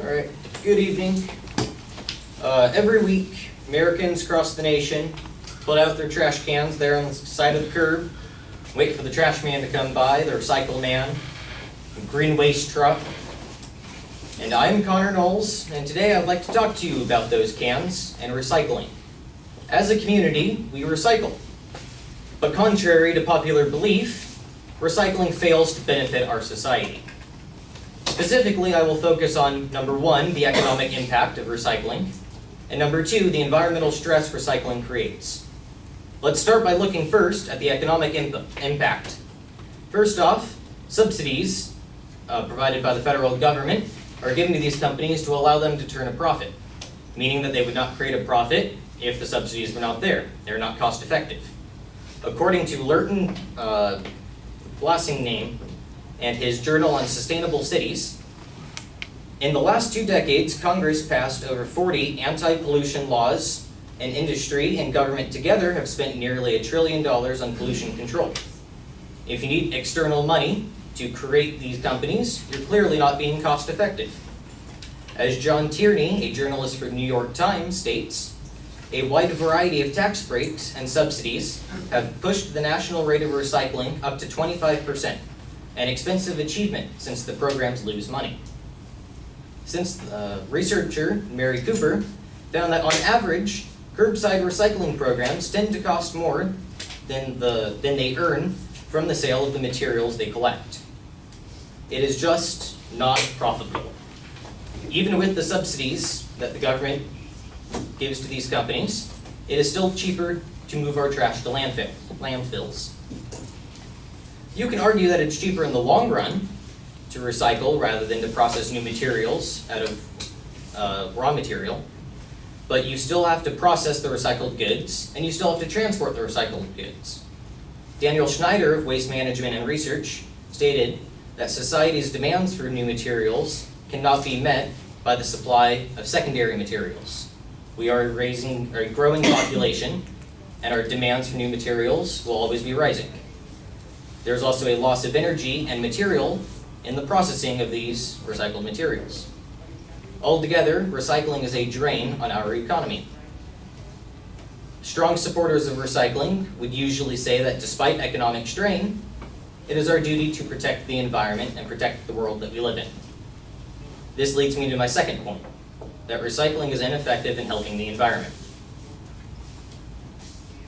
All right, good evening. Every week, Americans across the nation put out their trash cans there on the side of the curb, wait for the trash man to come by, the recycle man, the green waste truck. And I'm Connor Knowles, and today I'd like to talk to you about those cans and recycling. As a community, we recycle. But contrary to popular belief, recycling fails to benefit our society. Specifically, I will focus on number one, the economic impact of recycling, and number two, the environmental stress recycling creates. Let's start by looking first at the economic impact. First off, subsidies provided by the federal government are given to these companies to allow them to turn a profit, meaning that they would not create a profit if the subsidies were not there. They're not cost effective. According to Lurton Blassingame and his Journal on Sustainable Cities, in the last 2 decades, Congress passed over 40 anti-pollution laws, and industry and government together have spent nearly $1 trillion on pollution control. If you need external money to create these companies, you're clearly not being cost effective. As John Tierney, a journalist for the New York Times, states, a wide variety of tax breaks and subsidies have pushed the national rate of recycling up to 25%, an expensive achievement since the programs lose money. Since researcher Mary Cooper found that on average, curbside recycling programs tend to cost more than they earn from the sale of the materials they collect. It is just not profitable. Even with the subsidies that the government gives to these companies, it is still cheaper to move our trash to landfills. You can argue that it's cheaper in the long run to recycle rather than to process new materials out of raw material, but you still have to process the recycled goods, and you still have to transport the recycled goods. Daniel Schneider of Waste Management and Research stated that society's demands for new materials cannot be met by the supply of secondary materials. We are raising a growing population, and our demands for new materials will always be rising. There's also a loss of energy and material in the processing of these recycled materials. Altogether, recycling is a drain on our economy. Strong supporters of recycling would usually say that despite economic strain, it is our duty to protect the environment and protect the world that we live in. This leads me to my second point, that recycling is ineffective in helping the environment.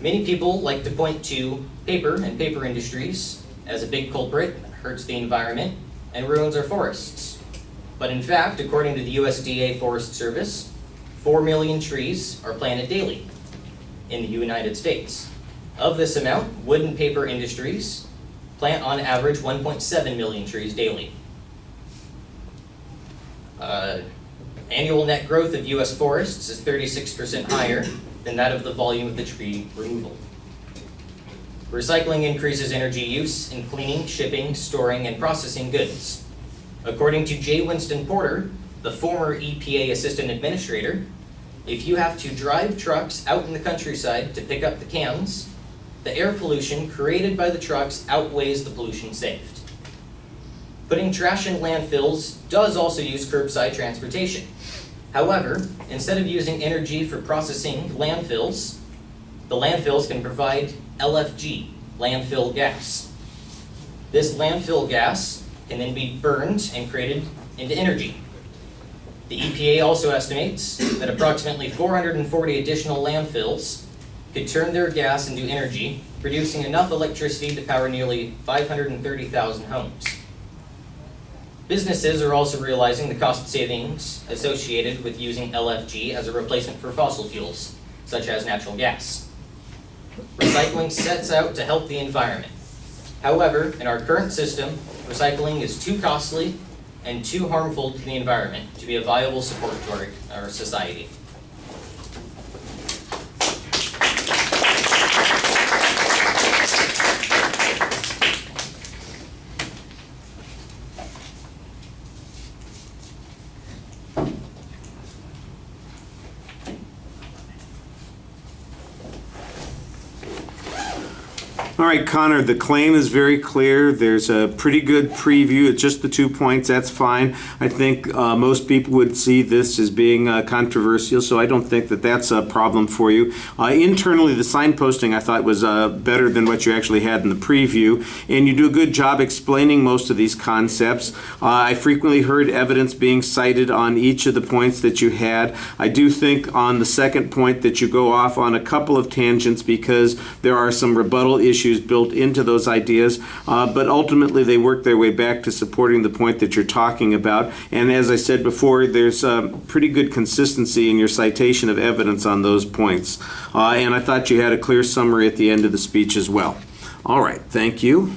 Many people like to point to paper and paper industries as a big culprit that hurts the environment and ruins our forests. But in fact, according to the USDA Forest Service, 4 million trees are planted daily in the United States. Of this amount, wood and paper industries plant on average 1.7 million trees daily. Annual net growth of U.S. forests is 36% higher than that of the volume of the tree removal. Recycling increases energy use in cleaning, shipping, storing, and processing goods. According to J. Winston Porter, the former EPA assistant administrator, if you have to drive trucks out in the countryside to pick up the cans, the air pollution created by the trucks outweighs the pollution saved. Putting trash in landfills does also use curbside transportation. However, instead of using energy for processing landfills, the landfills can provide LFG, landfill gas. This landfill gas can then be burned and created into energy. The EPA also estimates that approximately 440 additional landfills could turn their gas into energy, producing enough electricity to power nearly 530,000 homes. Businesses are also realizing the cost savings associated with using LFG as a replacement for fossil fuels, such as natural gas. Recycling sets out to help the environment. However, in our current system, recycling is too costly and too harmful to the environment to be a viable support to our society. All right, Connor, the claim is very clear. There's a pretty good preview. It's just the 2 points. That's fine. I think most people would see this as being controversial, so I don't think that that's a problem for you. Internally, the signposting I thought was better than what you actually had in the preview, and you do a good job explaining most of these concepts. I frequently heard evidence being cited on each of the points that you had. I do think on the second point that you go off on a couple of tangents because there are some rebuttal issues built into those ideas, but ultimately they work their way back to supporting the point that you're talking about. And as I said before, there's pretty good consistency in your citation of evidence on those points. And I thought you had a clear summary at the end of the speech as well. All right, thank you.